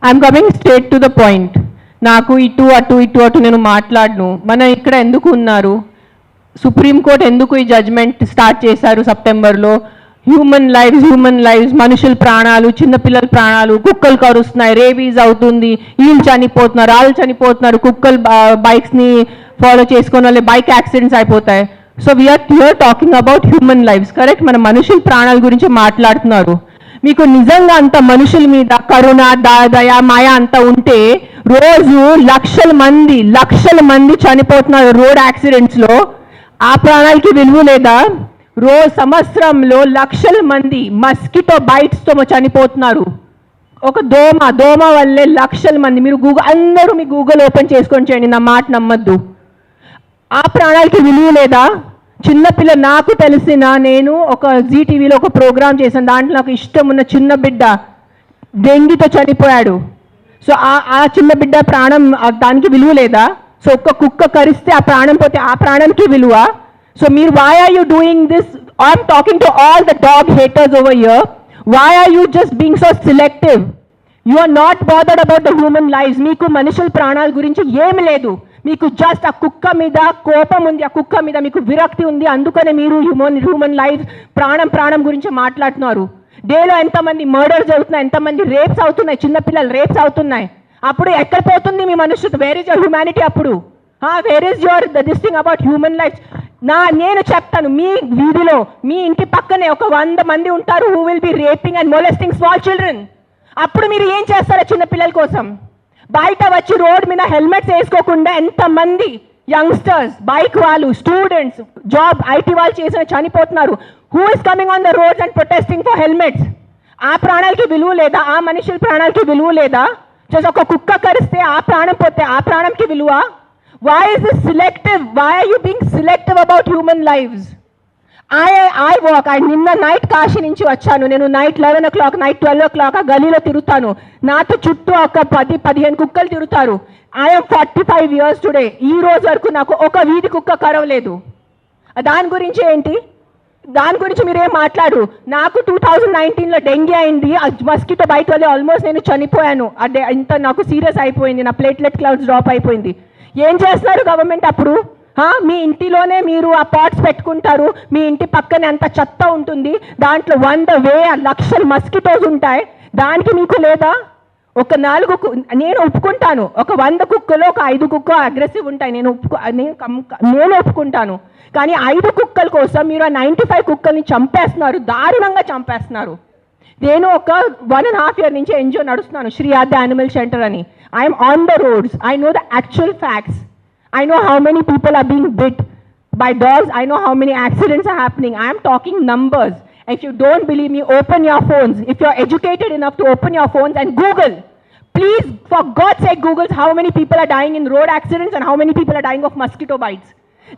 I'm coming straight to the point. నాకు ఇటు అటు నేను మాట్లాడను. మన ఇక్కడ ఎందుకు ఉన్నారు? సుప్రీంకోర్టు ఎందుకు ఈ జడ్జ్మెంట్ స్టార్ట్ చేశారు సెప్టెంబర్లో? హ్యూమన్ లైవ్స్, మనుషుల ప్రాణాలు, చిన్నపిల్లల ప్రాణాలు, కుక్కలు కరుస్తున్నాయి, రేబీస్ అవుతుంది, వీళ్ళు చనిపోతున్నారు, వాళ్ళు చనిపోతున్నారు, కుక్కలు బైక్స్ని ఫాలో చేసుకుని వాళ్ళే బైక్ యాక్సిడెంట్స్ అయిపోతాయి. So we are here talking about human lives, correct? మన మనుషుల ప్రాణాల గురించి మాట్లాడుతున్నారు. మీకు నిజంగా అంత మనుషుల మీద కరుణ, దయ, మాయ అంత ఉంటే రోజు లక్షల మంది చనిపోతున్నారు రోడ్ యాక్సిడెంట్స్లో. ఆ ప్రాణాలకి విలువ లేదా? సంవత్సరంలో లక్షల మంది మస్కిటో బైట్స్తో చనిపోతున్నారు. ఒక దోమ వల్లే లక్షల మంది. మీరు అందరూ మీ గూగుల్ ఓపెన్ చేసుకొని చేయండి, నా మాట నమ్మద్దు. ఆ ప్రాణాలకి విలువ లేదా? చిన్నపిల్ల, నాకు తెలిసిన, నేను ఒక జీటీవీలో ఒక ప్రోగ్రామ్ చేశాను, దాంట్లో నాకు ఇష్టం ఉన్న చిన్న బిడ్డ డెంగీతో చనిపోయాడు. సో ఆ చిన్న బిడ్డ ప్రాణం, దానికి విలువ లేదా? సో ఒక్క కుక్క కరిస్తే ఆ ప్రాణం పోతే ఆ ప్రాణానికి విలువ? సో మీరు why are you doing this? I'm talking to all the dog haters over here. Why are you just being so selective? You are not bothered about the human lives. మీకు మనుషుల ప్రాణాల గురించి ఏమి లేదు. మీకు జస్ట్ ఆ కుక్క మీద కోపం ఉంది, ఆ కుక్క మీద మీకు విరక్తి ఉంది. అందుకనే మీరు హ్యూమన్ లైఫ్, ప్రాణం గురించి మాట్లాడుతున్నారు. డేలో ఎంతమంది మర్డర్స్ అవుతున్నాయి, ఎంతమంది రేప్స్ అవుతున్నాయి, చిన్నపిల్లలు రేప్స్ అవుతున్నాయి. అప్పుడు ఎక్కడ పోతుంది మీ మనుషులు? Where is your humanity? అప్పుడు where is your this thing about human life? నేను చెప్తాను, మీ వీధిలో, మీ ఇంటి పక్కనే ఒక 100 మంది ఉంటారు who will be raping and molesting small children. అప్పుడు మీరు ఏం చేస్తారా చిన్నపిల్లల కోసం? బయట వచ్చి రోడ్ మీద హెల్మెట్స్ వేసుకోకుండా ఎంతమంది యంగ్స్టర్స్, బైక్ వాళ్ళు, స్టూడెంట్స్, జాబ్ ఐటీ వాళ్ళు చేసిన చనిపోతున్నారు. Who is coming on the roads and protesting for helmets? ఆ ప్రాణాలకి విలువ లేదా? ఆ మనుషుల ప్రాణాలకి విలువ లేదా? జస్ట్ ఒక కుక్క కరిస్తే ఆ ప్రాణం పోతే ఆ ప్రాణంకి విలువ? Why is this selective? Why are you being selective about human lives? I walk. నిన్న నైట్ కాశీ నుంచి వచ్చాను. నేను నైట్ 11 o'clock, నైట్ 12 o'clock ఆ గలీలో తిరుగుతాను. నాతో చుట్టూ ఒక 10-15 కుక్కలు తిరుగుతారు. I'm 45 years today. ఈ రోజు వరకు నాకు ఒక వీధి కుక్క కరవలేదు. దాని గురించి ఏంటి? దాని గురించి మీరేం మాట్లాడు. నాకు 2019లో డెంగీ అయింది. మస్కిటో బైట్ వల్ల ఆల్మోస్ట్ నేను చనిపోయాను. అదే ఇంత నాకు సీరియస్ అయిపోయింది. నా ప్లేట్లెట్ క్లౌడ్స్ డ్రాప్ అయిపోయింది. ఏం చేస్తున్నారు గవర్నమెంట్ అప్పుడు? మీ ఇంటిలోనే మీరు ఆ పాట్స్ పెట్టుకుంటారు. మీ ఇంటి పక్కనే అంత చెత్త ఉంటుంది. దాంట్లో 100,000 లక్షల మస్కిటోస్ ఉంటాయి. దానికి మీకు లేదా? ఒక 4 నేను ఒప్పుకుంటాను. ఒక 100 కుక్కలో ఒక 5 కుక్క అగ్రెసివ్ ఉంటాయి. నేను ఒప్పుకుంటాను. కానీ 5 కుక్కల కోసం మీరు ఆ 95 కుక్కల్ని చంపేస్తున్నారు, దారుణంగా చంపేస్తున్నారు. నేను ఒక 1.5 year నుంచి ఎన్జిఓ నడుస్తున్నాను, శ్రీ ఆద్య యానిమల్ షెల్టర్ అని. I'm on the roads. I know the actual facts. I know how many people are being bit by dogs. I know how many accidents are happening. I am talking numbers. If you don't believe me, open your phones. If you're educated enough to open your phones and Google, please, for God's sake, Google how many people are dying in road accidents and how many people are dying of mosquito bites.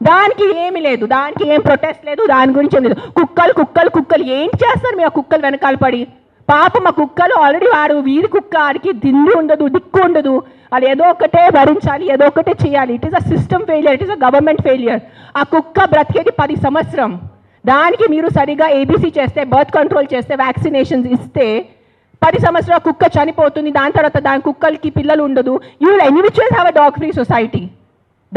దానికి ఏమి లేదు, దానికి ఏం protest లేదు, దాని గురించి ఏం లేదు. కుక్కలు ఏం చేస్తారు మీ ఆ కుక్కలు వెనకాల పడి? పాపం ఆ కుక్కలు ఆల్రెడీ వాడు వీధి కుక్క, ఆడికి దిండు ఉండదు, దిక్కు ఉండదు. అది ఏదో ఒకటే భరించాలి, ఏదో ఒకటే చేయాలి. It is a system failure, it is a government failure. ఆ కుక్క బ్రతికేది 10 సంవత్సరం. దానికి మీరు సరిగా ఏబీసీ చేస్తే, బర్త్ కంట్రోల్ చేస్తే, వ్యాక్సినేషన్స్ ఇస్తే 10 సంవత్సరాల కుక్క చనిపోతుంది. దాని తర్వాత దాని కుక్కలకి పిల్లలు ఉండదు. You will anyways have a dog free society.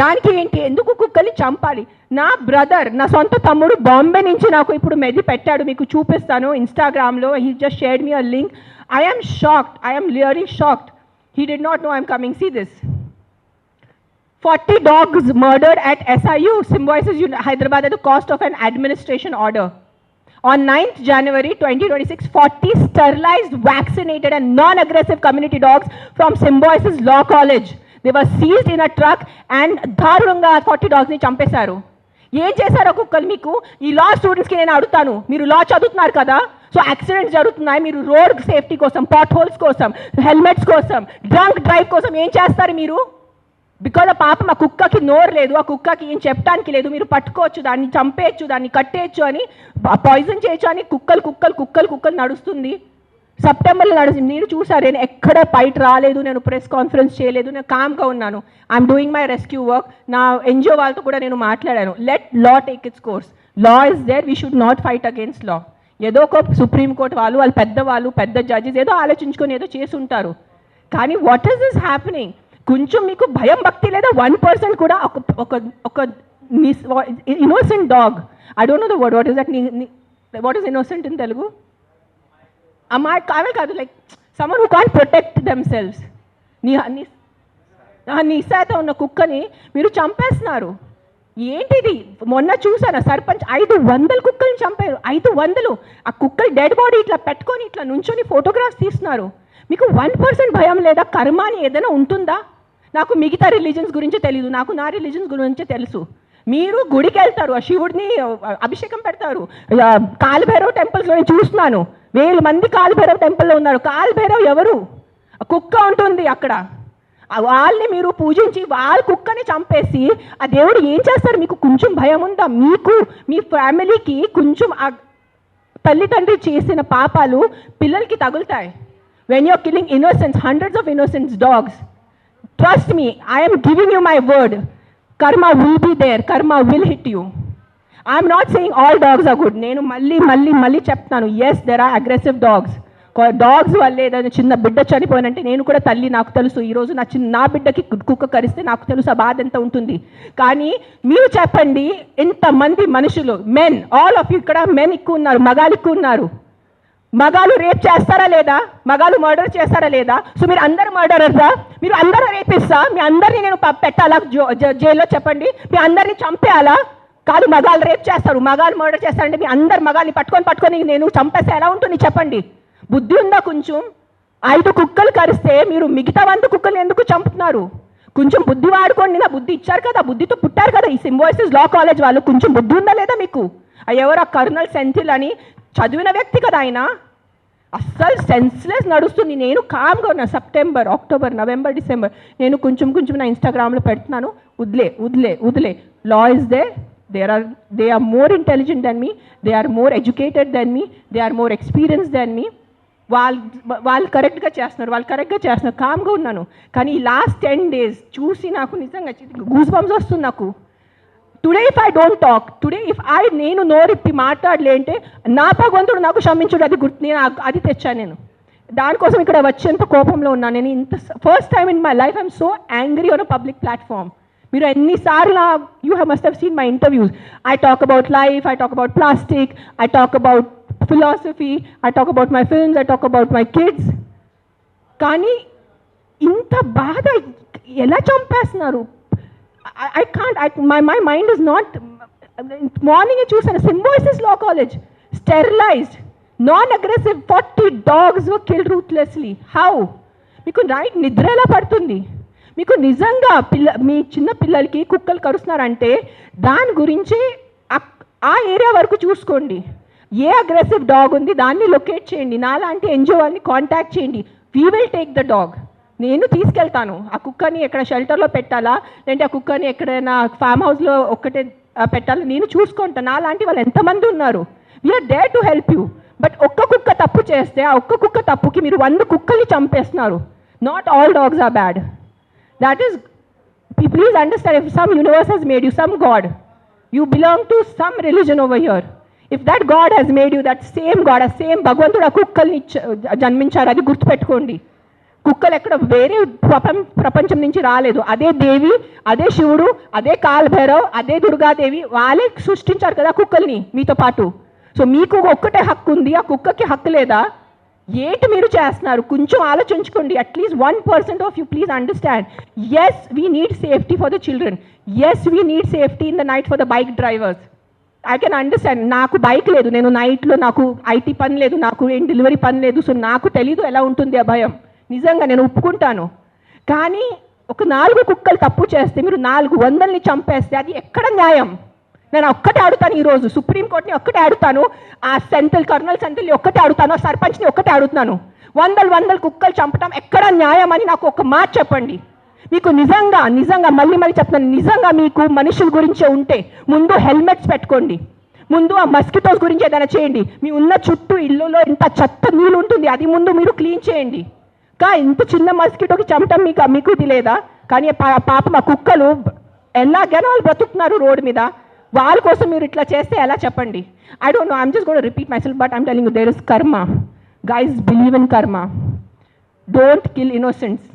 దానికి ఏంటి? ఎందుకు కుక్కల్ని చంపాలి? నా బ్రదర్, నా సొంత తమ్ముడు బాంబే నుంచి నాకు ఇప్పుడు మెది పెట్టాడు, మీకు చూపిస్తాను ఇన్స్టాగ్రామ్లో. He just shared me a link. I am shocked. I am really shocked. He did not know I'm coming. See this. 40 dogs murdered at SIU, Symbiosis Hyderabad at the cost of an administration order. On 9th January 2026, 40 sterilized, vaccinated and non-aggressive community dogs from Symbiosis Law College. They were seized in a truck and దారుణంగా 40 డాగ్స్ని చంపేశారు. ఏం చేశారో కుక్కలు మీకు? ఈ లా స్టూడెంట్స్కి నేను అడుగుతాను, మీరు లా చదువుతున్నారు కదా, సో యాక్సిడెంట్స్ జరుగుతున్నాయి, మీరు రోడ్ సేఫ్టీ కోసం, పాట్ హోల్స్ కోసం, హెల్మెట్స్ కోసం, డ్రంక్ డ్రైవ్ కోసం ఏం చేస్తారు మీరు? బికాజ్ ఆ పాపం ఆ కుక్కకి నోరు లేదు, ఆ కుక్కకి ఏం చెప్పడానికి లేదు. మీరు పట్టుకోవచ్చు, దాన్ని చంపేయచ్చు, దాన్ని కట్టేయచ్చు అని, పాయిజన్ చేయొచ్చు అని కుక్కలు నడుస్తుంది. సెప్టెంబర్లో నడిచింది, మీరు చూసారు. నేను ఎక్కడ బయట రాలేదు, నేను ప్రెస్ కాన్ఫరెన్స్ చేయలేదు, నేను కామ్గా ఉన్నాను. I'm doing my rescue work. నా ఎన్జిఓ వాళ్ళతో కూడా నేను మాట్లాడాను. Let law take its course. Law is there, we should not fight against law. ఏదో ఒక సుప్రీంకోర్టు వాళ్ళు పెద్ద జడ్జెస్ ఏదో ఆలోచించుకొని ఏదో చేసి ఉంటారు. కానీ వాట్ ఈస్ దిస్ హ్యాపెనింగ్? కొంచెం మీకు భయం భక్తి లేదా? 1% కూడా ఒక innocent dog, I don't know the word, what is that, what is innocent in Telugu? అమ్మాయి కాదు, like someone who can't protect themselves. నిస్సాయిత ఉన్న కుక్కని మీరు చంపేస్తున్నారు. ఏంటిది? మొన్న చూసాను సర్పంచ్ 500 కుక్కల్ని చంపారు. 500. ఆ కుక్కలు డెడ్ బాడీ ఇట్లా పెట్టుకొని ఇట్లా నుంచొని ఫోటోగ్రాఫ్స్ తీస్తున్నారు. మీకు 1% భయం లేదా? కర్మ అని ఏదైనా ఉంటుందా? నాకు మిగతా రిలీజన్స్ గురించి తెలీదు, నాకు నా రిలీజన్స్ గురించి తెలుసు. మీరు గుడికి వెళ్తారు, ఆ శివుడిని అభిషేకం పెడతారు. కాలభైరవ్ టెంపుల్స్లో నేను చూస్తున్నాను, 1000 మంది కాలభైరవ్ టెంపుల్లో ఉన్నారు. కాలభైరవ్ ఎవరు? కుక్క ఉంటుంది అక్కడ. వాళ్ళని మీరు పూజించి వాళ్ళ కుక్కని చంపేసి ఆ దేవుడు ఏం చేస్తారు? మీకు కొంచెం భయం ఉందా? మీకు మీ ఫ్యామిలీకి కొంచెం ఆ తల్లిదండ్రి చేసిన పాపాలు పిల్లలకి తగులుతాయి. When you're killing innocence, hundreds of innocence dogs, trust me, I am giving you my word, karma will be there, karma will hit you. I am not saying all dogs are good. నేను మళ్ళీ చెప్తాను, yes there are aggressive dogs. Dogs వల్లే ఏదైనా చిన్న బిడ్డ చనిపోయినంటే, నేను కూడా తల్లి, నాకు తెలుసు. ఈరోజు నా బిడ్డకి కుక్క కరిస్తే నాకు తెలుసు ఆ బాధ ఎంత ఉంటుంది. కానీ మీరు చెప్పండి, ఇంతమంది మనుషులు, మెన్, ఆల్ ఆఫ్ యూ, ఇక్కడ మెన్ ఎక్కువ ఉన్నారు, మగాలు ఎక్కువ ఉన్నారు. మగాలు రేప్ చేస్తారా లేదా? మగాలు మర్డర్ చేస్తారా లేదా? సో మీరు అందరు మర్డరర్సా? మీరు అందరూ రేపిస్తా? మీ అందరినీ నేను పెట్టాలా జైల్లో? చెప్పండి, మీ అందరినీ చంపేయాలా? కాదు, మగాలు రేప్ చేస్తారు, మగాలు మర్డర్ చేస్తారంటే మీ అందరు మగాల్ని పట్టుకొని నేను చంపేస్తే ఎలా ఉంటుంది? చెప్పండి. బుద్ధి ఉందా కొంచెం? 5 కుక్కలు కరిస్తే మీరు మిగతా 100 కుక్కలు ఎందుకు చంపుతున్నారు? కొంచెం బుద్ధి వాడుకోండి. నా బుద్ధి ఇచ్చారు కదా, బుద్ధితో పుట్టారు కదా ఈ సింబాయిసిస్ లా కాలేజ్ వాళ్ళు. కొంచెం బుద్ధి ఉందా లేదా మీకు? ఎవరు? కర్నల్ సెంథిల్ అని చదివిన వ్యక్తి కదా ఆయన. అస్సలు సెన్స్లెస్ నడుస్తుంది. నేను కామ్గా ఉన్నా. సెప్టెంబర్, అక్టోబర్, నవంబర్, డిసెంబర్ నేను కొంచెం నా ఇన్స్టాగ్రామ్లో పెడుతున్నాను, వదిలే. Law is they, they are more intelligent than me, they are more educated than me, they are more experienced than me. వాళ్ళు కరెక్ట్గా చేస్తున్నారు, కామ్గా ఉన్నాను. కానీ ఈ లాస్ట్ 10 days చూసి నాకు నిజంగా గూస్ బంప్స్ వస్తుంది నాకు. Today if I don't talk, నేను నోరిప్పి మాట్లాడలే అంటే నా భగవంతుడు నాకు క్షమించుడు, అది నేను అది తెచ్చాను. నేను దానికోసం ఇక్కడ వచ్చేంత కోపంలో ఉన్నాను. నేను ఇంత first time in my life I'm so angry on a public platform. మీరు ఎన్నిసార్లు you must have seen my interviews. I talk about life, I talk about plastic, I talk about philosophy, I talk about my films, I talk about my kids. కానీ ఇంత బాధ ఎలా చంపేస్తున్నారు? I can't, my mind is not. Morning చూసాను, Symbiosis law college, sterilized, non aggressive 40 dogs were killed ruthlessly. How? మీకు night నిద్ర ఎలా పడుతుంది? మీకు నిజంగా మీ చిన్న పిల్లలకి కుక్కలు కరుస్తున్నారంటే దాని గురించి ఆ ఏరియా వరకు చూసుకోండి. ఏ అగ్రెసివ్ డాగ్ ఉంది దాన్ని లొకేట్ చేయండి, నాలాంటి ఎన్జిఓ వాళ్ళని కాంటాక్ట్ చేయండి. We will take the dog. నేను తీసుకెళ్తాను. ఆ కుక్కని ఎక్కడ షెల్టర్లో పెట్టాలా, లేదంటే ఆ కుక్కని ఎక్కడైనా ఫామ్ హౌస్లో ఒక్కటే పెట్టాలా, నేను చూసుకుంటాను. నాలాంటి వాళ్ళు ఎంతమంది ఉన్నారు. We are there to help you. But ఒక్క కుక్క తప్పు చేస్తే ఆ ఒక్క కుక్క తప్పుకి మీరు 100 కుక్కల్ని చంపేస్తున్నారు. Not all dogs are bad. That is, please understand, if some universe has made you, some god, you belong to some religion over here. If that God has made you, that same God, a same భగవంతుడు ఆ కుక్కల్ని జన్మించారు, అది గుర్తుపెట్టుకోండి. కుక్కలు ఎక్కడ వేరే ప్రపంచం నుంచి రాలేదు. అదే దేవి, అదే శివుడు, అదే కాలభైరవ్, అదే దుర్గాదేవి, వాళ్ళే సృష్టించారు కదా కుక్కల్ని మీతో పాటు. సో మీకు ఒక్కటే హక్కు ఉంది, ఆ కుక్కకి హక్కు లేదా? ఏంటి మీరు చేస్తున్నారు? కొంచెం ఆలోచించుకోండి. At least 1% of you please understand. Yes, we need safety for the children. Yes, we need safety in the night for the bike drivers. I can understand. నాకు బైక్ లేదు, నేను నైట్లో, నాకు ఐటీ పని లేదు, నాకు ఏం డెలివరీ పని లేదు. సో నాకు తెలీదు ఎలా ఉంటుంది ఆ భయం. నిజంగా నేను ఒప్పుకుంటాను. కానీ ఒక 4 కుక్కలు తప్పు చేస్తే మీరు 400ని చంపేస్తే అది ఎక్కడ న్యాయం? నేను ఒక్కటే అడుగుతాను ఈరోజు, సుప్రీంకోర్టుని ఒక్కటే అడుగుతాను, ఆ కర్నల్ సెంథిల్ని ఒక్కటే అడుగుతాను, ఆ సర్పంచ్ని ఒక్కటే అడుగుతున్నాను. 100 కుక్కలు చంపటం ఎక్కడ న్యాయం అని నాకు ఒక మాట చెప్పండి. మీకు నిజంగా మళ్ళీ చెప్తున్నాను, నిజంగా మీకు మనుషుల గురించే ఉంటే ముందు హెల్మెట్స్ పెట్టుకోండి, ముందు ఆ మస్కిటోస్ గురించి ఏదైనా చేయండి. మీ ఉన్న చుట్టూ ఇల్లులో ఇంత చెత్త నీళ్ళు ఉంటుంది, అది ముందు మీరు క్లీన్ చేయండి. ఇంత చిన్న మస్కిటోకి చంపటం మీకు ఇది లేదా? కానీ పాపం ఆ కుక్కలు ఎలాగైనా వాళ్ళు బ్రతుకుతున్నారు రోడ్డు మీద, వాళ్ళ కోసం మీరు ఇట్లా చేస్తే ఎలా చెప్పండి? I don't know, I'm just going to repeat myself, but I'm telling you, there is karma. Guys, believe in karma. Don't kill innocents.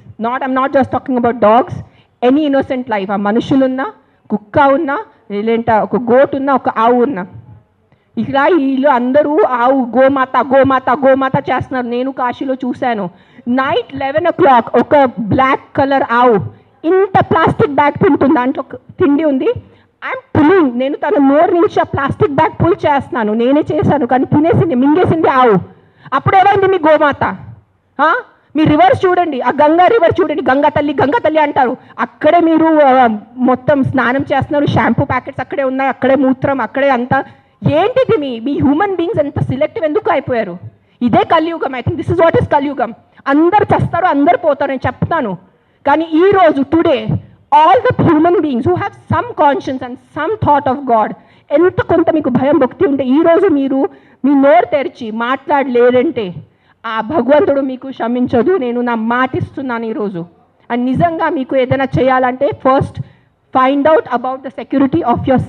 I'm not just talking about dogs, any innocent life. ఆ మనుషులున్నా, కుక్క ఉన్నా, లేదంటే ఒక goat ఉన్నా, ఒక ఆవు ఉన్నా. ఇక్కడ వీళ్ళు అందరూ ఆవు గోమాత గోమాత గోమాత చేస్తున్నారు. నేను కాశీలో చూశాను. నైట్ 11 o'clock ఒక బ్లాక్ కలర్ ఆవు ఇంత ప్లాస్టిక్ బ్యాగ్ తింటుంది, దాంట్లో తిండి ఉంది. ఐఎమ్ పుల్లింగ్, నేను తన నోరు నుంచి ఆ ప్లాస్టిక్ బ్యాగ్ పుల్ చేస్తున్నాను, నేనే చేశాను, కానీ తినేసింది, మింగేసింది ఆవు. అప్పుడేమైంది మీ గోమాత? మీ రివర్స్ చూడండి, ఆ గంగా రివర్ చూడండి, గంగా తల్లి అంటారు. అక్కడే మీరు మొత్తం స్నానం చేస్తున్నారు, షాంపూ ప్యాకెట్స్ అక్కడే ఉన్నాయి, అక్కడే మూత్రం, అక్కడే అంతా. ఏంటిది మీ హ్యూమన్ బీయింగ్స్ ఎంత సిలెక్టివ్ ఎందుకు అయిపోయారు? ఇదే కలియుగం. I think this is what is కలియుగం. అందరు చేస్తారు, అందరు పోతారు, నేను చెప్తాను. కానీ ఈరోజు today all the human beings who have some conscience and some thought of God, ఎంత కొంత మీకు భయం భక్తి ఉంటే ఈరోజు మీరు మీ నోరు తెరిచి మాట్లాడలేదంటే ఆ భగవంతుడు మీకు క్షమించదు. నేను నా మాట ఇస్తున్నాను ఈరోజు. అండ్ నిజంగా మీకు ఏదైనా చేయాలంటే first find out about the security of your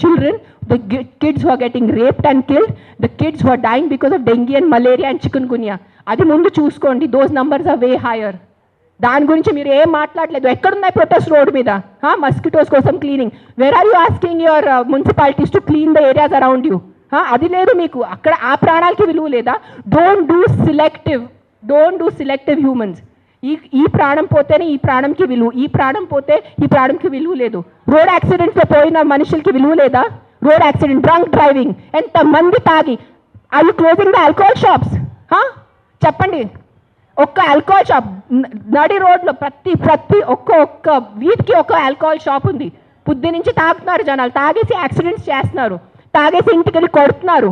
children, the kids who are getting raped and killed, the kids who are dying because of dengue and malaria and chikungunya. అది ముందు చూసుకోండి. Those numbers are way higher. దాని గురించి మీరు ఏం మాట్లాడలేదు. ఎక్కడున్నాయి protest road మీద? మస్కిటోస్ కోసం cleaning. Where are you asking your municipalities to clean the areas around you? అది లేదు మీకు. అక్కడ ఆ ప్రాణాలకి విలువ లేదా? Don't do selective humans. ఈ ప్రాణం పోతేనే ఈ ప్రాణంకి విలువ, ఈ ప్రాణం పోతే ఈ ప్రాణంకి విలువ లేదు. రోడ్ యాక్సిడెంట్స్లో పోయిన మనుషులకి విలువ లేదా? రోడ్ యాక్సిడెంట్, డ్రంక్ డ్రైవింగ్, ఎంతమంది తాగి. I you closing the alcohol shops? చెప్పండి. ఒక్క ఆల్కహాల్ షాప్ నడి రోడ్లో ప్రతి ఒక్క వీధికి ఒక ఆల్కహాల్ షాప్ ఉంది. పొద్దు నుంచి తాగుతున్నారు జనాలు, తాగేసి యాక్సిడెంట్స్ చేస్తున్నారు, తాగేసి ఇంటికి వెళ్ళి కొడుతున్నారు.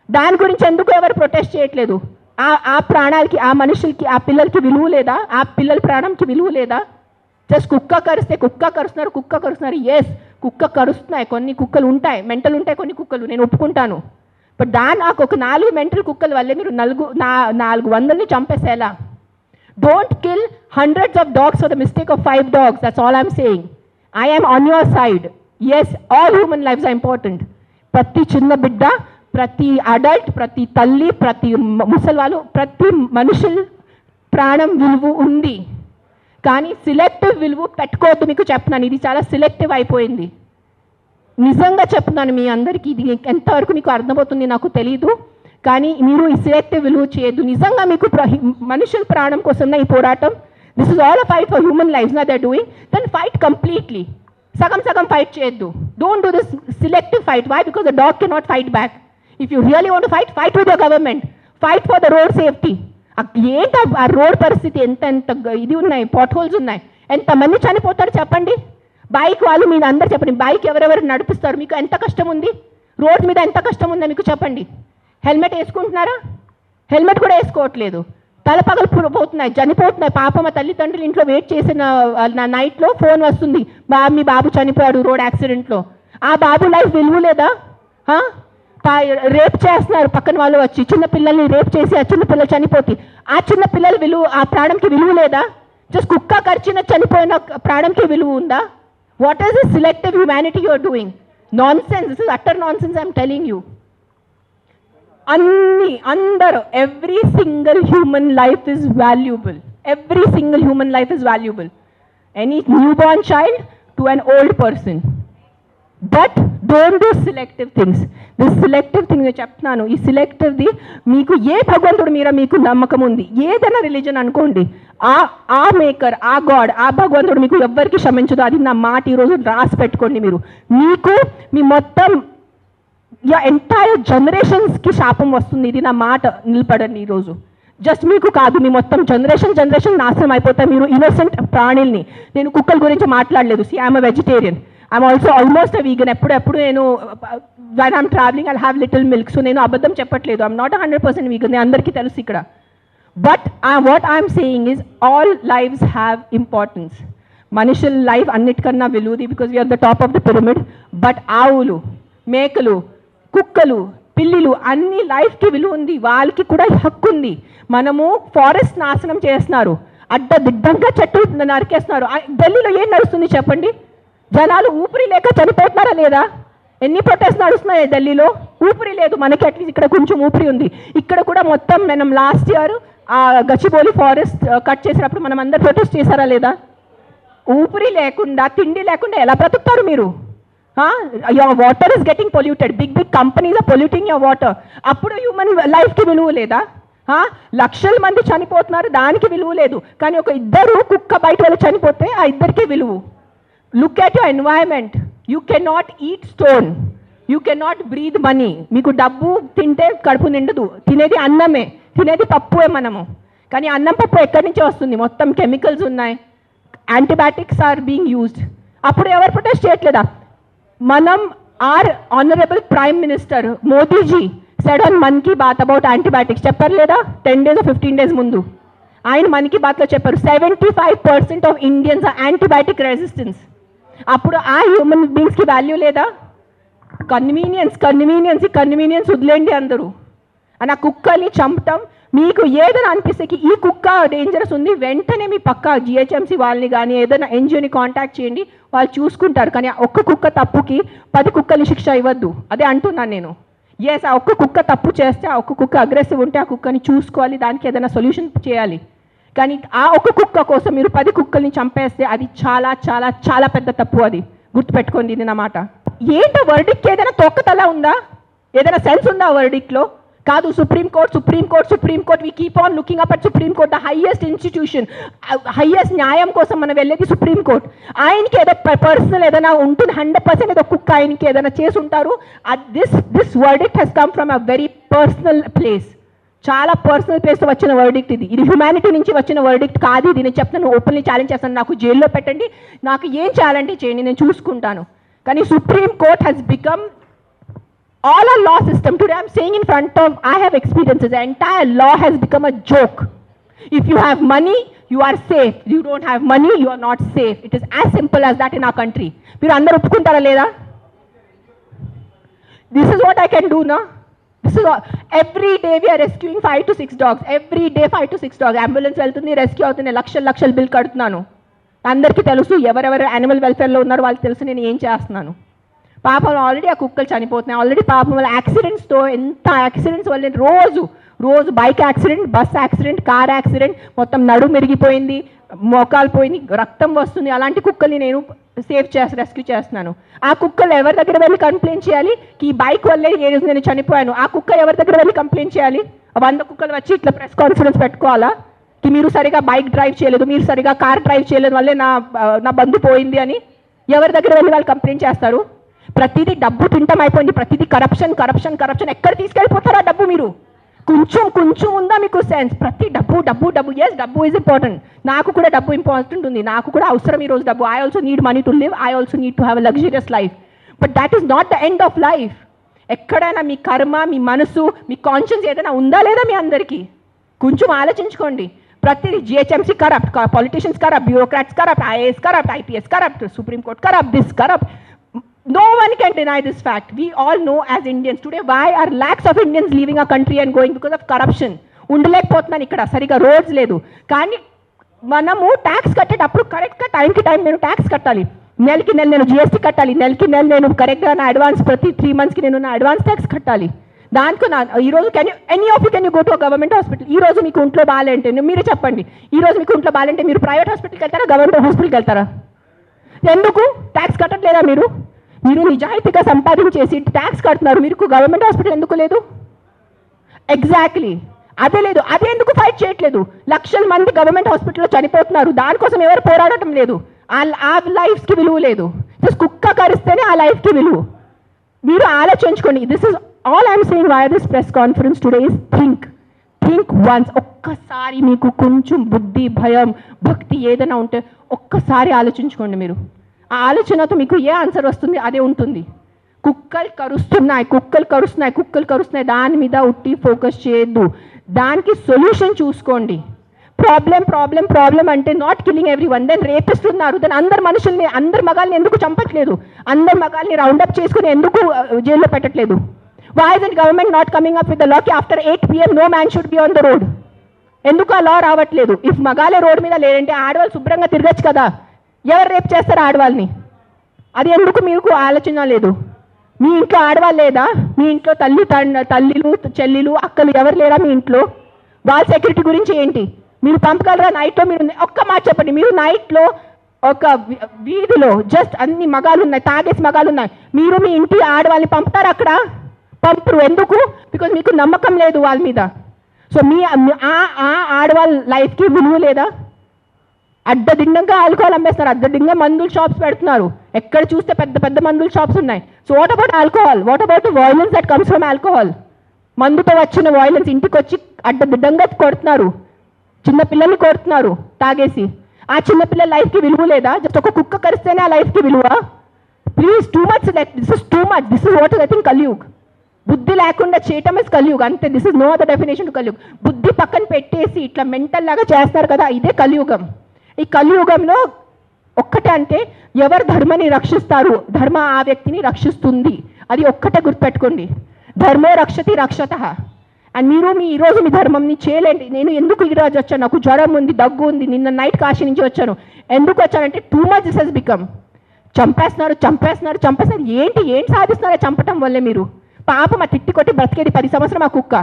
దాని గురించి ఎందుకు ఎవరు ప్రొటెస్ట్ చేయట్లేదు? ఆ ప్రాణాలకి, ఆ మనుషులకి, ఆ పిల్లలకి విలువ లేదా? ఆ పిల్లల ప్రాణంకి విలువ లేదా? జస్ట్ కుక్క కరుస్తున్నారు. ఎస్, కుక్క కరుస్తున్నాయి, కొన్ని కుక్కలు ఉంటాయి, మెంటల్ ఉంటాయి కొన్ని కుక్కలు, నేను ఒప్పుకుంటాను. బట్ నాకు ఒక 4 మెంటల్ కుక్కల వల్లే మీరు 400ని చంపేసేలా? Don't kill hundreds of dogs for the mistake of 5 dogs. That's all I'm saying. I am on your side. Yes, all human lives are important. ప్రతి చిన్న బిడ్డ, ప్రతి అడల్ట్, ప్రతి తల్లి, ప్రతి ముసలివాళ్ళు, ప్రతి మనుషుల ప్రాణం విలువ ఉంది. కానీ సిలెక్టివ్ విలువ పెట్టుకోవద్దు. మీకు చెప్తున్నాను, ఇది చాలా సిలెక్టివ్ అయిపోయింది. నిజంగా చెప్తున్నాను మీ అందరికీ. ఇది ఎంతవరకు మీకు అర్థమవుతుంది నాకు తెలీదు, కానీ మీరు ఈ సిలెక్టివ్ విలువ చేయొద్దు. నిజంగా మీకు మనుషుల ప్రాణం కోసం ఈ పోరాటం. This is all a fight for human lives నా they doing. Then fight completely. సగం ఫైట్ చేయొద్దు. Don't do this selective fight. Why? Because the dog can not fight back. If you really want to fight with your government. Fight for the road safety. ఏంటి ఆ road పరిస్థితి? ఎంత ఇది ఉన్నాయి, pot holes ఉన్నాయి, ఎంతమంది చనిపోతారు చెప్పండి. బైక్ వాళ్ళు మీరు అందరు చెప్పండి, బైక్ ఎవరెవరు నడిపిస్తారు? మీకు ఎంత కష్టం ఉంది? రోడ్ మీద ఎంత కష్టం ఉందో మీకు చెప్పండి. హెల్మెట్ వేసుకుంటున్నారా? హెల్మెట్ కూడా వేసుకోవట్లేదు. తల పగలు పోతున్నాయి, చనిపోతున్నాయి. పాప మా తల్లిదండ్రులు ఇంట్లో వెయిట్ చేసిన నైట్లో ఫోన్ వస్తుంది, మీ బాబు చనిపోయాడు రోడ్ యాక్సిడెంట్లో. ఆ బాబు లైఫ్ విలువ లేదా? రేప్ చేస్తున్నారు పక్కన వాళ్ళు వచ్చి, చిన్న పిల్లల్ని రేప్ చేసి ఆ చిన్న పిల్లలు చనిపోతే ఆ చిన్న పిల్లల విలువ, ఆ ప్రాణంకి విలువ లేదా? జస్ట్ కుక్క కరిచిన చనిపోయిన ప్రాణంకి విలువ ఉందా? What is this selective humanity you are doing? Nonsense. This is utter nonsense. I'm telling you. అందరూ, every single human life is valuable. Every single human life is valuable. Any newborn child to an old person. But don't do selective things. This selective thing నేను చెప్తున్నాను. ఈ సెలెక్టివ్ది మీకు ఏ భగవంతుడు మీద మీకు నమ్మకం ఉంది, ఏదైనా రిలీజన్ అనుకోండి, ఆ మేకర్, ఆ గాడ్, ఆ భగవంతుడు మీకు ఎవ్వరికి క్షమించదు. అది నా మాట ఈరోజు రాసి పెట్టుకోండి. మీకు మీ మొత్తం ఎంటైర్ జనరేషన్స్కి శాపం వస్తుంది. ఇది నా మాట, నిలబడండి ఈరోజు. జస్ట్ మీకు కాదు, మీ మొత్తం జనరేషన్ నాశనం అయిపోతాయి. మీరు ఇన్నోసెంట్ ప్రాణుల్ని. నేను కుక్కల గురించి మాట్లాడలేదు. See I'm a vegetarian. I'm also almost a vegan. ఎప్పుడు నేను when I'm traveling I'll have little milk. So నేను అబద్ధం చెప్పట్లేదు. I'm not 100% vegan. అందరికీ తెలుసు ఇక్కడ. But what I'm saying is all lives have importance. మనుషుల లైఫ్ అన్నిటికన్నా విలువది, because we are the top of the pyramid. But ఆవులు, మేకలు, కుక్కలు, పిల్లిలు అన్ని లైఫ్కి విలువ ఉంది. వాళ్ళకి కూడా హక్కు ఉంది. మనము ఫారెస్ట్ నాశనం చేస్తున్నారు, అడ్డదిడ్డంగా చెట్టు నరికేస్తున్నారు. ఢిల్లీలో ఏం నడుస్తుంది చెప్పండి? జనాలు ఊపిరి లేక చనిపోతున్నారా లేదా? ఎన్ని ప్రొటెస్ట్ నడుస్తున్నాయి ఢిల్లీలో? ఊపిరి లేదు. మనకి అట్లీస్ట్ ఇక్కడ కొంచెం ఊపిరి ఉంది. ఇక్కడ కూడా మొత్తం మనం లాస్ట్ ఇయర్ ఆ గచ్చిబౌలి ఫారెస్ట్ కట్ చేసినప్పుడు మనం అందరు ప్రొటెస్ట్ చేశారా లేదా? ఊపిరి లేకుండా తిండి లేకుండా ఎలా బ్రతుకుతారు మీరు? Your water is getting polluted, big big companies are polluting your water. అప్పుడు హ్యూమన్ లైఫ్కి విలువ లేదా? లక్షల మంది చనిపోతున్నారు, దానికి విలువ లేదు. కానీ ఒక ఇద్దరు కుక్క బయట వెళ్ళి చనిపోతే ఆ ఇద్దరికే విలువ. Look at your environment. You can not eat stone, you can not breathe money. మీకు డబ్బు తింటే కడుపు నిండదు, తినేది అన్నమే, తినేది పప్పుే మనము. కానీ అన్నం పప్పు ఎక్కడి నుంచి వస్తుంది? మొత్తం కెమికల్స్ ఉన్నాయి, యాంటీబయాటిక్స్ ఆర్ బీయింగ్ యూజ్డ్. అప్పుడు ఎవరు ప్రొటెస్ట్ చేయట్లేదా? మనం our honourable prime minister Modiji said on Mann Ki Baat about antibiotics. చెప్పారు లేదా? 10 days or 15 days ముందు ఆయన మన్ కీ బాత్లో చెప్పారు 75% of Indians are antibiotic resistance. అప్పుడు ఆ హ్యూమన్ బీయింగ్స్కి వాల్యూ లేదా? కన్వీనియన్స్ వదిలేండి అందరూ. అని ఆ కుక్కల్ని చంపటం మీకు ఏదైనా అనిపిస్తే ఈ కుక్క డేంజరస్ ఉంది, వెంటనే మీ పక్క జిహెచ్ఎంసీ వాళ్ళని కానీ ఏదైనా ఎన్జిఓని కాంటాక్ట్ చేయండి, వాళ్ళు చూసుకుంటారు. కానీ ఒక్క కుక్క తప్పుకి 10 కుక్కల్ని శిక్ష ఇవ్వద్దు. అదే అంటున్నాను నేను. ఎస్, ఆ ఒక్క కుక్క తప్పు చేస్తే, ఆ ఒక్క కుక్క అగ్రెసివ్ ఉంటే ఆ కుక్కని చూసుకోవాలి, దానికి ఏదైనా సొల్యూషన్ చేయాలి. కానీ ఆ ఒక్క కుక్క కోసం మీరు 10 కుక్కల్ని చంపేస్తే అది చాలా చాలా చాలా పెద్ద తప్పు. అది గుర్తుపెట్టుకోండి, ఇది నా మాట. ఏంటో వర్డిక్ట్ ఏదైనా తొక్కతలా ఉందా? ఏదైనా సెన్స్ ఉందా వర్డిక్ట్లో? కాదు. Supreme Court we keep on looking up at Supreme Court, the highest institution, highest న్యాయం కోసం మనం వెళ్ళేది సుప్రీంకోర్ట్. ఆయనకి ఏదో పర్సనల్ ఏదైనా ఉంటుంది, 100% ఏదో కుక్క ఆయనకి ఏదైనా చేసి ఉంటారు. This verdict has come from a very personal place, చాలా పర్సనల్ ప్లేస్తో వచ్చిన వర్డిక్ట్ ఇది. ఇది హ్యుమానిటీ నుంచి వచ్చిన వర్డిక్ట్ కాదు. ఇది నేను చెప్తాను, ఓపెన్లీ ఛాలెంజ్ చేస్తాను. నాకు జైల్లో పెట్టండి, నాకు ఏం చేయాలంటే చేయండి, నేను చూసుకుంటాను. కానీ Supreme Court has become all our law system. Today I'm saying in front of, I have experiences, the entire law has become a joke. If you have money, you are safe. You don't have money, you are not safe. It is as simple as that in our country. మీరు అందరూ ఒప్పుకుంటారా లేదా? This is what I can do now. This is all. Every day we are rescuing 5 to 6 dogs. Every day 5 to 6 dogs. Ambulance వెళ్తుంది, rescue అవుతుంది, లక్షల bill కడుతున్నాను. అందరికీ తెలుసు, ఎవరెవరు యానిమల్ వెల్ఫేర్లో ఉన్నారో వాళ్ళకి తెలుసు నేను ఏం చేస్తున్నాను. పాపం ఆల్రెడీ ఆ కుక్కలు చనిపోతున్నాయి. ఆల్రెడీ పాపం వల్ల యాక్సిడెంట్స్తో, ఎంత యాక్సిడెంట్స్ వల్ల రోజు bike accident, bus accident, car accident, మొత్తం నడుము మెరిగిపోయింది, మోకాలు పోయింది, రక్తం వస్తుంది. అలాంటి కుక్కల్ని నేను రెస్క్యూ చేస్తున్నాను. ఆ కుక్కలు ఎవరి దగ్గర వెళ్ళి కంప్లైంట్ చేయాలి? ఈ బైక్ వల్లే నేను చనిపోయాను. ఆ కుక్క ఎవరి దగ్గర వెళ్ళి కంప్లైంట్ చేయాలి? 100 కుక్కలు వచ్చి ఇట్లా ప్రెస్ కాన్ఫరెన్స్ పెట్టుకోవాలా? మీరు సరిగా బైక్ డ్రైవ్ చేయలేదు, మీరు సరిగా కార్ డ్రైవ్ చేయలేదు వల్లే నా బంధు పోయింది అని ఎవరి దగ్గర వెళ్ళి వాళ్ళు కంప్లైంట్ చేస్తారు? ప్రతిదీ డబ్బు తింటం అయిపోయింది, ప్రతిదీ కరప్షన్. ఎక్కడ తీసుకెళ్ళిపోతారా డబ్బు? మీరు కొంచెం ఉందా మీకు సెన్స్? ప్రతి డబ్బు. ఎస్, డబ్బు ఈజ్ ఇంపార్టెంట్. నాకు కూడా డబ్బు ఇంపార్టెంట్ ఉంది, నాకు కూడా అవసరం ఈరోజు డబ్బు. I also need money to live, I also need to have a luxurious life. But that is not the end of life. ఎక్కడైనా మీ కర్మ, మీ మనసు, మీ కాన్షియన్స్ ఏదైనా ఉందా లేదా మీ అందరికీ? కొంచెం ఆలోచించుకోండి. ప్రతిదీ GHMC corrupt, politicians corrupt, bureaucrats corrupt, IAS corrupt, IPS corrupt, Supreme Court corrupt, this corrupt. No one can deny this fact. We all know as Indians today why are lakhs of Indians leaving our country and going because of corruption. ఉండలేకపోతున్నాను ఇక్కడ, సరిగా roads లేదు. కానీ మనము tax కట్టేటప్పుడు కరెక్ట్గా టైంకి నేను tax కట్టాలి. నెలకి నెల నేను జిఎస్టీ కట్టాలి, నెలకి నెల నేను కరెక్ట్గా నా అడ్వాన్స్, ప్రతి 3 monthsకి నేను నా అడ్వాన్స్ ట్యాక్స్ కట్టాలి. దానికి ఈరోజు any of you can you go to government hospital. ఈ రోజు మీకు ఒంట్లో బాగాలంటే మీరే చెప్పండి, ఈ రోజు మీకు ఒంట్లో బాగాలంటే మీరు ప్రైవేట్ హాస్పిటల్కి వెళ్తారా, గవర్నమెంట్ హాస్పిటల్కి వెళ్తారా? ఎందుకు? ట్యాక్స్ కట్టట్లేదా మీరు నిజాయితీగా సంపాదించేసి ట్యాక్స్ కడుతున్నారు, మీకు గవర్నమెంట్ హాస్పిటల్ ఎందుకు లేదు? ఎగ్జాక్ట్లీ అదే లేదు. అదే ఎందుకు ఫైట్ చేయట్లేదు? లక్షల మంది గవర్నమెంట్ హాస్పిటల్లో చనిపోతున్నారు, దానికోసం ఎవరు పోరాడటం లేదు. ఆ లైఫ్స్కి విలువ లేదు. జస్ట్ కుక్క కరిస్తేనే ఆ లైఫ్కి విలువ. మీరు ఆలోచించుకోండి. This is all I'm saying why this press conference today is think once. ఒక్కసారి మీకు కొంచెం బుద్ధి, భయం, భక్తి ఏదైనా ఉంటే ఒక్కసారి ఆలోచించుకోండి. మీరు ఆ ఆలోచనతో మీకు ఏ ఆన్సర్ వస్తుంది అదే ఉంటుంది. కుక్కలు కరుస్తున్నాయి, దాని మీద ఉట్టి ఫోకస్ చేయొద్దు, దానికి సొల్యూషన్ చూసుకోండి. ప్రాబ్లం అంటే not killing every one. Then రేపిస్తున్నారు, దెన్ అందరు మగాల్ని ఎందుకు చంపట్లేదు? అందరు మగాల్ని రౌండప్ చేసుకుని ఎందుకు జైల్లో పెట్టట్లేదు? Why is it government not coming up with the law కి after 8 PM no man should be on the road? ఎందుకు ఆ లా రావట్లేదు? ఇఫ్ మగాలే రోడ్ మీద లేదంటే ఆడవాళ్ళు శుభ్రంగా తిరగచ్చు కదా. ఎవరు రేపు చేస్తారు ఆడవాళ్ళని? అది ఎందుకు మీకు ఆలోచన లేదు? మీ ఇంట్లో ఆడవాళ్ళు లేదా? మీ ఇంట్లో తల్లిలు, చెల్లిలు, అక్కలు ఎవరు లేరా మీ ఇంట్లో? వాళ్ళ సెక్యూరిటీ గురించి ఏంటి? మీరు పంపగలరా నైట్లో? మీరు ఒక్క మాట చెప్పండి, మీరు నైట్లో ఒక వీధిలో జస్ట్ అన్ని మగాలు ఉన్నాయి, తాగేసి మగాలు ఉన్నాయి, మీరు మీ ఇంటి ఆడవాళ్ళని పంపుతారు అక్కడ? పంపరు. ఎందుకు? బికాజ్ మీకు నమ్మకం లేదు వాళ్ళ మీద. సో మీ ఆ ఆడవాళ్ళ లైఫ్కి విలువ లేదా? అడ్డదిండంగా ఆల్కహాల్ అమ్మేస్తున్నారు, అడ్డదింగా మందుల షాప్స్ పెడుతున్నారు, ఎక్కడ చూస్తే పెద్ద పెద్ద మందుల షాప్స్ ఉన్నాయి. So what about alcohol? What about violence that comes from alcohol? మందుతో వచ్చిన వాయిలెన్స్ ఇంటికి వచ్చి అడ్డదిడ్డంగా కొడుతున్నారు, చిన్నపిల్లల్ని కొడుతున్నారు తాగేసి. ఆ చిన్నపిల్లల లైఫ్కి విలువ లేదా? జస్ట్ ఒక కుక్క కరిస్తేనే ఆ లైఫ్కి విలువ? Please, too much, this is too much. This is what I think Kaliyug. బుద్ధి లేకుండా చేయటం ఇస్ కలియుగ్, అంతే. This is no other definition to Kaliyug. బుద్ధి పక్కన పెట్టేసి ఇట్లా మెంటల్ లాగా చేస్తారు కదా, ఇదే కలియుగం. ఈ కలియుగంలో ఒక్కటే, అంటే ఎవరు ధర్మాన్ని రక్షిస్తారు, ధర్మ ఆ వ్యక్తిని రక్షిస్తుంది. అది ఒక్కటే గుర్తుపెట్టుకోండి. ధర్మో రక్షతి రక్షతః. అండ్ మీరు ఈరోజు మీ ధర్మంని చేయలేండి. నేను ఎందుకు ఈరోజు వచ్చాను? నాకు జ్వరం ఉంది, దగ్గు ఉంది, నిన్న నైట్ కాశీ నుంచి వచ్చాను. ఎందుకు వచ్చానంటే too much this has become. చంపేస్తున్నారు చంపేస్తున్నారు చంపేస్తున్నారు. ఏం సాధిస్తున్నారో చంపటం వల్లే? మీరు పాపం ఆ తిట్టి కొట్టి బ్రతికేది 10 సంవత్సరం ఆ కుక్క,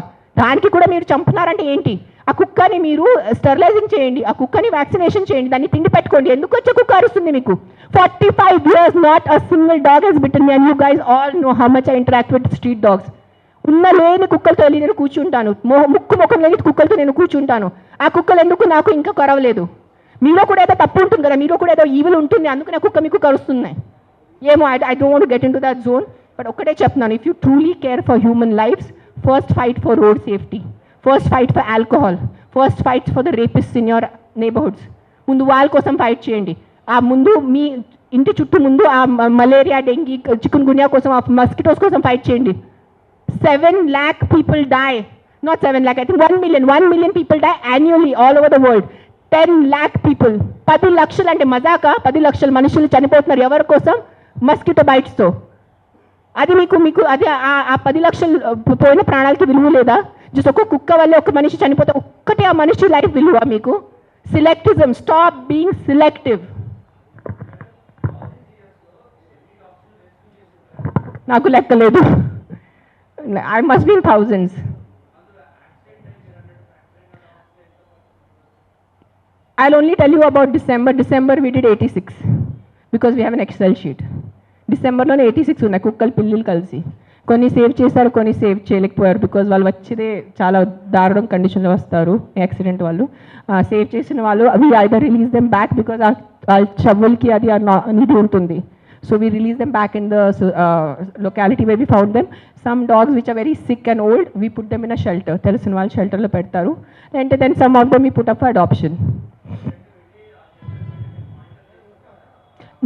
దానికి కూడా మీరు చంపుతున్నారంటే ఏంటి? ఆ కుక్కని మీరు స్టెరిలైజింగ్ చేయండి, ఆ కుక్కని వ్యాక్సినేషన్ చేయండి, దాన్ని తిండి పెట్టుకోండి. ఎందుకు వచ్చే కుక్క అరుస్తుంది మీకు? 45 years not a single dog has bitten me, and you guys all know how much I interact with street dogs. ఉన్న లేని కుక్కలతో వెళ్ళి నేను కూర్చుంటాను, ముక్కు ముఖం లేని కుక్కలతో నేను కూర్చుంటాను. ఆ కుక్కలు ఎందుకు నాకు ఇంకా కరవలేదు? మీలో కూడా ఏదో తప్పు ఉంటుంది కదా, మీలో కూడా ఏదో ఈవిల్ ఉంటుంది, అందుకనే కుక్క మీకు కరుస్తున్నాయి ఏమో. I don't want get into that zone. But ఒకటే చెప్తున్నాను, if you truly care for human lifes, first fight for road safety, first fight for alcohol, first fight for the rapist in your neighbourhoods. ముందు వాళ్ళ కోసం fight చేయండి. ఆ ముందు మీ ఇంటి చుట్టూ ముందు ఆ మలేరియా, డెంగీ, చికున్ గున్యా కోసం, ఆ మస్కిటోస్ కోసం ఫైట్ చేయండి. 7 lakh people die, not 7 lakh, I think 1 million people die annually all over the world. 10 lakh people, 10 లక్షలు అంటే మజాకా? 10 లక్షల మనుషులు చనిపోతున్నారు ఎవరి కోసం? మస్కిటో బైట్స్తో. అది మీకు అది ఆ 10 లక్షలు పోయిన ప్రాణాలకి విలువ లేదా? జస్ట్ ఒక కుక్క వల్ల ఒక మనిషి చనిపోతే ఒక్కటే ఆ మనిషి లైఫ్ విలువ మీకు? సిలెక్టిజం, స్టాప్ బీయింగ్ సిలెక్టివ్. నాకు లెక్కలేదు, I must be in thousands. I'll only tell you about December. December we did 86 because we have an Excel sheet. December లోనే 86 ఉన్నాయి కుక్కలు పిల్లులు కలిసి. కొన్ని సేవ్ చేశారు, కొన్ని సేవ్ చేయలేకపోయారు బికాజ్ వాళ్ళు వచ్చేదే చాలా దారుణం కండిషన్లో వస్తారు యాక్సిడెంట్ వాళ్ళు. సేవ్ చేసిన వాళ్ళు we either release them back because ఆ షవ్వల్కి అది నిధి ఉంటుంది. So we release them back in the locality where we found them. Some dogs which are very sick and old, we put them in a shelter. Telusin wal shelter lo pettaru. And then some of them we put up for adoption.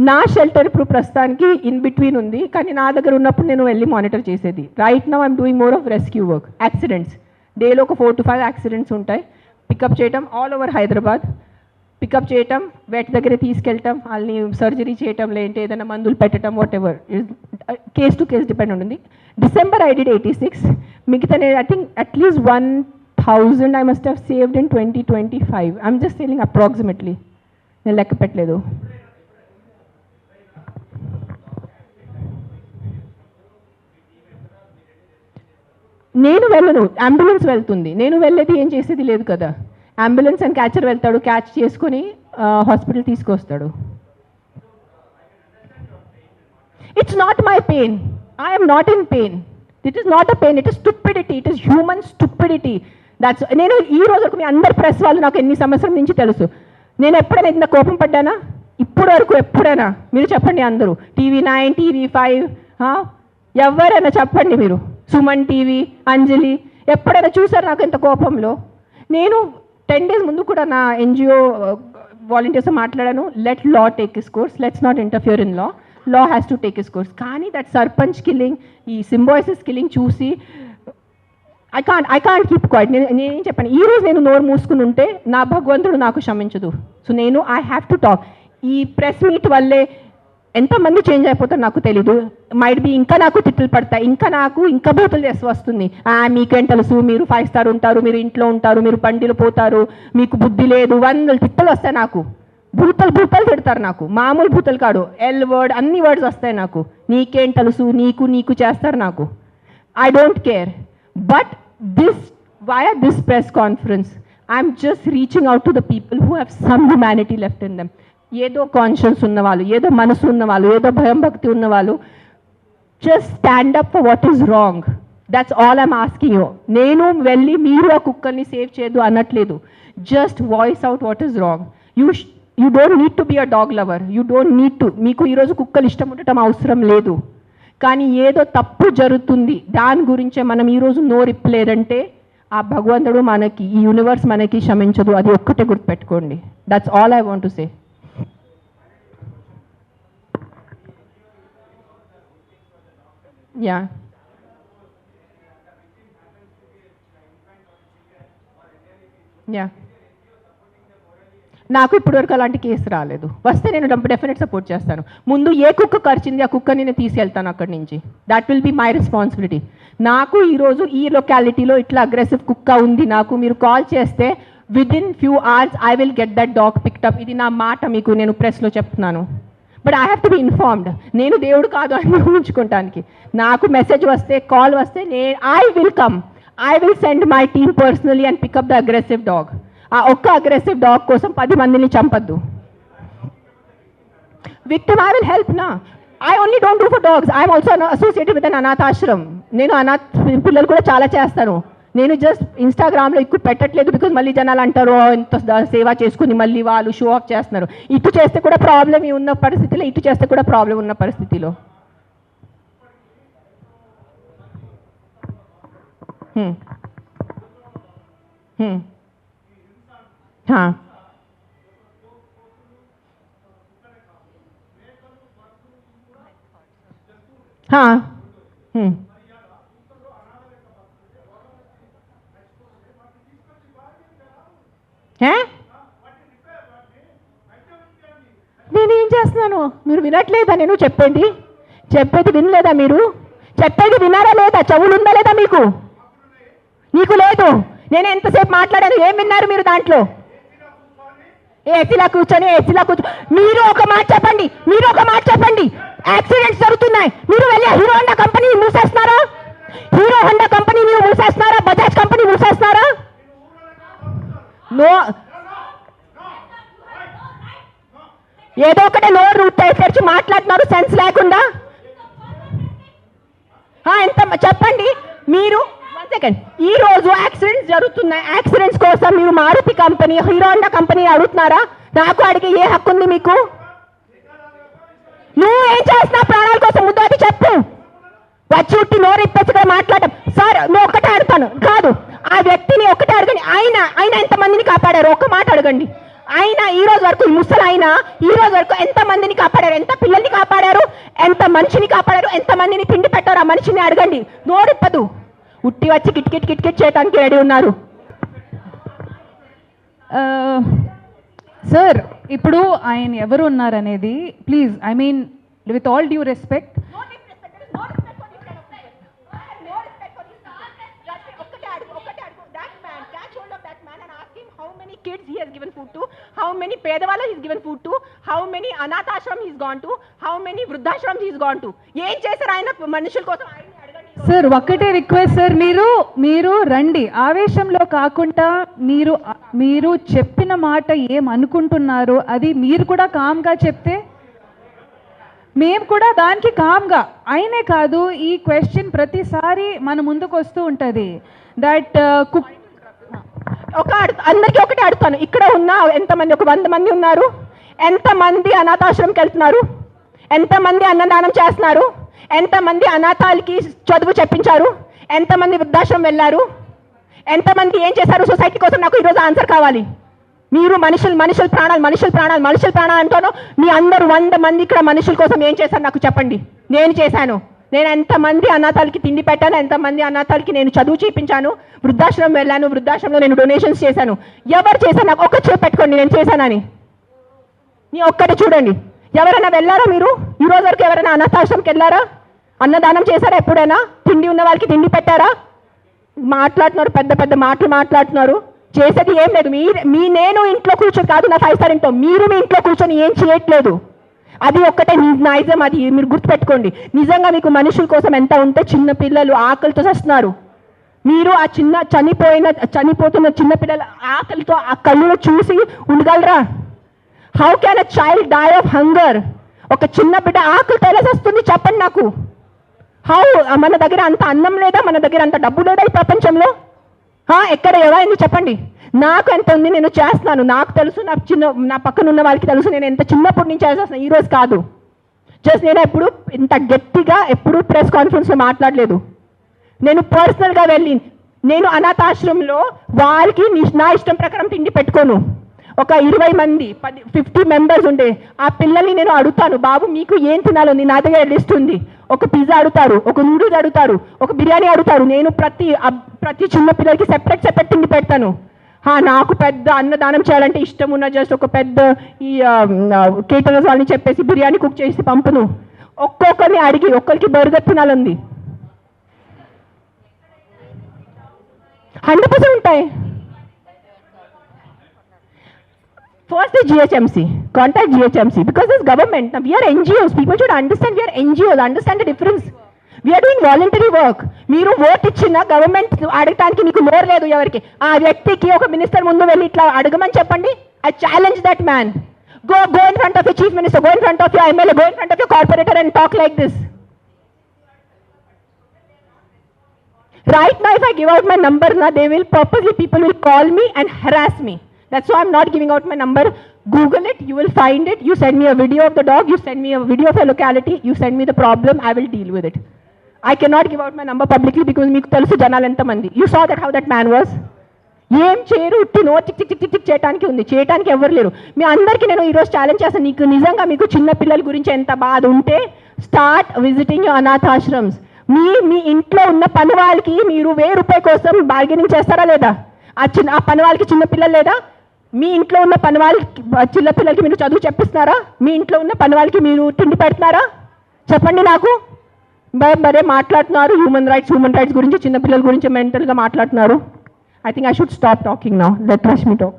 నా shelter ఇప్పుడు ప్రస్తుతానికి in between ఉంది, కానీ నా దగ్గర ఉన్నప్పుడు నేను వెళ్ళి మానిటర్ చేసేది. Right now I'm doing more of rescue work. Accidents డేలో ఒక 4 to 5 యాక్సిడెంట్స్ ఉంటాయి. పికప్ చేయటం ఆల్ ఓవర్ హైదరాబాద్, పికప్ చేయటం, వెట్ దగ్గర తీసుకెళ్ళటం, వాళ్ళని సర్జరీ చేయటం, లేదంటే ఏదైనా మందులు పెట్టడం, whatever, case to case depend ఉంటుంది. December I did 86. మిగతా నేను I think at least 1000 I must have saved in 2025. I'm just saying approximately, నేను లెక్క పెట్టలేదు. నేను వెళ్ళను, అంబులెన్స్ వెళ్తుంది. నేను వెళ్ళేది ఏం చేసేది లేదు కదా. అంబులెన్స్ అండ్ క్యాచర్ వెళ్తాడు, క్యాచ్ చేసుకొని హాస్పిటల్ తీసుకొస్తాడు. It's not my pain, I'm not in pain. It is not a pain, it is stupidity, it is human stupidity. That's నేను ఈ రోజు వరకు మీ అందరి ప్రెస్ వాళ్ళు నాకు ఎన్ని సంవత్సరం నుంచి తెలుసు. నేను ఎప్పుడైనా ఇంత కోపం పడ్డానా? ఇప్పటి వరకు ఎప్పుడైనా? మీరు చెప్పండి అందరూ. TV9, TV5, ఎవరైనా చెప్పండి మీరు. సుమన్ టీవీ, అంజలి, ఎప్పుడైనా చూసారు నాకు ఇంత కోపంలో? నేను 10 days ముందు కూడా నా NGO వాలంటీర్స్ మాట్లాడాను. Let law take is course, let's not interfere in law, law has to take is course. కానీ దట్ సర్పంచ్ కిల్లింగ్, ఈ సింబాయిసిస్ కిల్లింగ్ చూసి ఐ కాంట్ కీప్ క్వైట్. నేనేం చెప్పాను, ఈరోజు నేను నోరు మూసుకుని ఉంటే నా భగవంతుడు నాకు క్షమించదు. సో నేను ఐ హ్యావ్ టు టాక్. ఈ ప్రెస్ మీట్ వల్లే ఎంతమంది చేంజ్ అయిపోతారో నాకు తెలీదు. మైట్ బి ఇంకా నాకు తిట్లు పడతాయి, ఇంకా బూతులు చేసి వస్తుంది. మీకేం తెలుసు, మీరు 5 star ఉంటారు, మీరు ఇంట్లో ఉంటారు, మీరు బండిలో పోతారు, మీకు బుద్ధి లేదు, 100 తిట్టలు వస్తాయి నాకు. భూతలు తిడతారు నాకు, మామూలు భూతలు కాడు, ఎల్ వర్డ్, అన్ని వర్డ్స్ వస్తాయి నాకు. నీకేం తెలుసు, నీకు చేస్తారు నాకు. I don't care. But this via this press conference, I'm just reaching out to the people who have some humanity left in them. ఏదో కాన్షియన్స్ ఉన్నవాళ్ళు, ఏదో మనసు ఉన్నవాళ్ళు, ఏదో భయం భక్తి ఉన్నవాళ్ళు, just stand up for what is wrong. That's all I'm asking you. నేను వెళ్ళి మీరు ఆ కుక్కల్ని సేవ్ చేయదు అనట్లేదు. Just voice out what is wrong. You don't need to be a dog lover. You don't need to. మీకు ఈరోజు కుక్కలు ఇష్టం ఉండటం అవసరం లేదు. కానీ ఏదో తప్పు జరుగుతుంది, దాని గురించే మనం ఈరోజు నోరిప్పలేదంటే ఆ భగవంతుడు మనకి, ఈ యూనివర్స్ మనకి క్షమించదు. అది ఒక్కటే గుర్తుపెట్టుకోండి. That's all I want to say. Yeah, yeah, నాకు ఇప్పటివరకు అలాంటి కేసు రాలేదు. వస్తే నేను డెఫినెట్ సపోర్ట్ చేస్తాను. ముందు ఏ కుక్క కరిచింది ఆ కుక్కని నేను తీసుకెళ్తాను అక్కడి నుంచి. That will be my responsibility. నాకు ఈరోజు ఈ లొకాలిటీలో ఇట్లా అగ్రెసివ్ కుక్క ఉంది, నాకు మీరు కాల్ చేస్తే within few hours I will get that dog picked up. ఇది నా మాట, మీకు నేను ప్రెస్లో చెప్తున్నాను. But I have to be informed. నేను దేవుడు కాదు అని ఊహించుకోవటానికి. నాకు మెసేజ్ వస్తే, కాల్ వస్తే I will come. I will send my team personally and pickup the aggressive dog. ఆ ఒక్క అగ్రెసివ్ డాగ్ కోసం 10 మందిని చంపద్దు. విక్టిమ్ ఐ విల్ హెల్ప్ నా. I only don't do for dogs. I'm also associated with an అనాథాశ్రమ్. నేను అనాథ పిల్లలు కూడా చాలా చేస్తాను. నేను జస్ట్ ఇన్స్టాగ్రామ్లో ఎక్కువ పెట్టట్లేదు, బికాజ్ మళ్ళీ జనాలు అంటారు ఎంత సేవ చేసుకుని మళ్ళీ వాళ్ళు షో ఆఫ్ చేస్తున్నారు. ఇటు చేస్తే కూడా ప్రాబ్లం ఉన్న పరిస్థితిలో, ఇటు చేస్తే కూడా ప్రాబ్లం ఉన్న పరిస్థితిలో. हाँ, हाँ, నేనేం చేస్తున్నాను? మీరు వినట్లేదా? నేను చెప్పేది వినలేదా? మీరు చెప్పేది వినారా లేదా? చెవులు ఉందా లేదా మీకు? నీకు లేదు. నేను ఎంతసేపు మాట్లాడాను, ఏం విన్నారు మీరు దాంట్లో? ఏసీలా కూర్చొని మీరు ఒక మాట చెప్పండి. యాక్సిడెంట్స్ జరుగుతున్నాయి, మీరు వెళ్ళి హీరో హోండా కంపెనీ మూసేస్తున్నారా? బజాజ్ కంపెనీ మూసేస్తున్నారా? నో, ఏదో ఒకటే నోరు తెరిచి మాట్లాడుతున్నారు సెన్స్ లేకుండా. ఎంత చెప్పండి మీరు. ఈ రోజు యాక్సిడెంట్స్ జరుగుతున్నాయి. యాక్సిడెంట్స్ కోసం మీరు Maruti company, Hero Honda company అడుగుతున్నారా? నాకు అడిగే ఏ హక్కు ఉంది మీకు? నువ్వు ఏం చేస్తున్నావు ప్రాణాల కోసం? ముందు అది చెప్పు. వచ్చి ఉట్టి నోరు ఇప్పచ్చుగా మాట్లాడటం. సార్, నువ్వు ఒక్కటే అడుగుతాను కాదు, ఆ వ్యక్తిని ఒక్కటే అడగండి. ఆయన ఎంతమందిని కాపాడారు? ఒక్క మాట అడగండి. ఆయన ఈ రోజు వరకు, ఈ రోజు వరకు ఎంతమందిని కాపాడారు? ఎంత పిల్లల్ని కాపాడారు? ఎంత మనిషిని కాపాడారు? ఎంతమందిని తిండి పెట్టారు? ఆ మనిషిని అడగండి. నోరిప్పదు. ఉట్టి వచ్చి కిట్కిట్ చేయడానికి రెడీ ఉన్నారు. సార్, ఇప్పుడు ఆయన ఎవరు ఉన్నారనేది please, I mean with all due respect, kids he has given food to, how many pedavalla he has given food to, how many anath ashram he has gone to, how many vruddhashrams he has gone to. ఏం చేశారు ఆయన మనుషుల కోసం? Sir, ఒక్కటే request sir, మీరు రండి. ఆవేశంలో కాకుండా మీరు చెప్పిన మాట ఏం అనుకుంటున్నారో అది మీరు కూడా కామ్గా చెప్తే మేము కూడా దానికి కామ్గా. అయినే కాదు, ఈ క్వశ్చన్ ప్రతిసారి మన ముందుకు వస్తూ ఉంటుంది. దట్ అందరికీ ఒకటే అడుగుతాను. ఇక్కడ ఉన్న ఎంతమంది, ఒక 100 మంది ఉన్నారు. ఎంతమంది అనాథాశ్రమంకి వెళ్తున్నారు? ఎంతమంది అన్నదానం చేస్తున్నారు? ఎంతమంది అనాథాలకి చదువు చెప్పించారు? ఎంతమంది వృద్ధాశ్రమం వెళ్ళారు? ఎంతమంది ఏం చేశారు సొసైటీ కోసం? నాకు ఈరోజు ఆన్సర్ కావాలి. మీరు మనుషుల ప్రాణాలు అంటాను. మీ అందరూ 100 మంది ఇక్కడ మనుషుల కోసం ఏం చేశారు నాకు చెప్పండి. నేను చేశాను. నేను ఎంతమంది అనాథాలకి తిండి పెట్టాను? ఎంతమంది అనాథాలకి నేను చదువు చూపించాను? వృద్ధాశ్రమం వెళ్ళాను, వృద్ధాశ్రమంలో నేను డొనేషన్స్ చేశాను. ఎవరు చేశాను? నాకు ఒక్క చేసి పెట్టుకోండి నేను చేశానని. నీ ఒక్కటి చూడండి. ఎవరైనా వెళ్ళారా మీరు? ఈ రోజు వరకు ఎవరైనా అనాథాశ్రమంకి వెళ్ళారా? అన్నదానం చేశారా ఎప్పుడైనా? తిండి ఉన్న వాళ్ళకి తిండి పెట్టారా? మాట్లాడుతున్నారు, పెద్ద పెద్ద మాటలు మాట్లాడుతున్నారు. చేసేది ఏం లేదు. నేను ఇంట్లో కూర్చొని కాదు, నా 5 స్టార్ ఇంట్లో, మీరు మీ ఇంట్లో కూర్చొని ఏం చేయట్లేదు. అది ఒక్కటే నైజం. అది మీరు గుర్తుపెట్టుకోండి. నిజంగా మీకు మనుషుల కోసం ఎంత ఉంటే, చిన్న పిల్లలు ఆకలితో వస్తున్నారు. మీరు ఆ చనిపోతున్న చిన్న పిల్లల ఆకలితో ఆ కళ్ళులో చూసి ఉండగలరా? How can a child die of hunger? ఒక చిన్న బిడ్డ ఆకలితో ఎలా వస్తుంది చెప్పండి నాకు. హౌ? మన దగ్గర అంత అన్నం లేదా? మన దగ్గర అంత డబ్బు లేదా ఈ ప్రపంచంలో? ఎక్కడ ఎవరైంది చెప్పండి. నాకు ఎంత ఉంది, నేను చేస్తున్నాను. నాకు తెలుసు, నా పక్కన ఉన్న వాళ్ళకి తెలుసు, నేను ఎంత చిన్నప్పటి నుంచి చేస్తున్నాను, ఈరోజు కాదు. జస్ట్ నేను ఎప్పుడు ఇంత గట్టిగా ఎప్పుడు ప్రెస్ కాన్ఫరెన్స్లో మాట్లాడలేదు. నేను పర్సనల్గా వెళ్ళి నేను అనాథాశ్రమంలో వాళ్ళకి నా ఇష్టం ప్రకారం తిండి పెట్టుకోను. ఒక 20 మంది 50 మెంబర్స్ ఉండే ఆ పిల్లల్ని నేను అడుగుతాను, బాబు మీకు ఏం తినాలని? నా దగ్గర లిస్ట్ ఉంది. ఒక పిజ్జా అడుగుతారు, ఒక నూడిల్స్ అడుగుతారు, ఒక బిర్యానీ అడుగుతారు. నేను ప్రతి చిన్న పిల్లలకి సెపరేట్ తిండి పెడతాను. నాకు పెద్ద అన్నదానం చేయాలంటే ఇష్టం ఉన్న జస్ట్ ఒక పెద్ద ఈ కేటరర్స్ వాళ్ళని చెప్పేసి బిర్యానీ కుక్ చేసి పంపును. ఒక్కొక్కరిని అడిగి ఒక్కరికి బర్గర్ తినాలంది. 100% ఉంటాయి. First is GHMC. Contact GHMC because this government. Now we are NGOs. People should understand we are NGOs. Understand the difference. We are doing voluntary work. మీరు ఓట్ ఇచ్చిన గవర్నమెంట్ అడగటానికి నీకు నోరు లేదు ఎవరికి. ఆ వ్యక్తికి ఒక మినిస్టర్ ముందు వెళ్ళి ఇట్లా అడగమని చెప్పండి. I challenge that man. Go in front of your chief minister. Go in front of your MLA. Go in front of your corporator and talk like this. Right now, if I give out my number, people will call me and harass me. That's why I'm not giving out my number. Google it, you will find it. You send me a video of the dog, you send me a video of a locality, you send me the problem, I will deal with it. I cannot give out my number publicly because meeku telusu janalu enta mandi. You saw that how that man was. ఏం చేయరు, ఉట్టి no tick tick tick tick చేయడానికి ఉంది, చేయడానికి ఎవరు లేరు. మీ అందరికీ నేను ఈరోజు ఛాలెంజ్ చేస్తాను, నీకు నిజంగా మీకు చిన్న పిల్లల గురించి ఎంత బాధ ఉంటే స్టార్ట్ విజిటింగ్ యువర్ అనాథాశ్రమ్స్. మీ ఇంట్లో ఉన్న పని వాళ్ళకి మీరు ₹1000 కోసం బార్గెనింగ్ చేస్తారా లేదా? ఆ పని వాళ్ళకి చిన్న పిల్లలు లేదా? మీ ఇంట్లో ఉన్న పని వాళ్ళకి చిన్న పిల్లలకి మీరు చదువు చెప్పిస్తున్నారా? మీ ఇంట్లో ఉన్న పని వాళ్ళకి మీరు తిండి పెడుతున్నారా? చెప్పండి నాకు. మరే మాట్లాడుతున్నారు హ్యూమన్ రైట్స్ గురించి, చిన్న పిల్లల గురించి మెంటల్గా మాట్లాడుతున్నారు. I think I should stop talking now. Let Rashmi talk.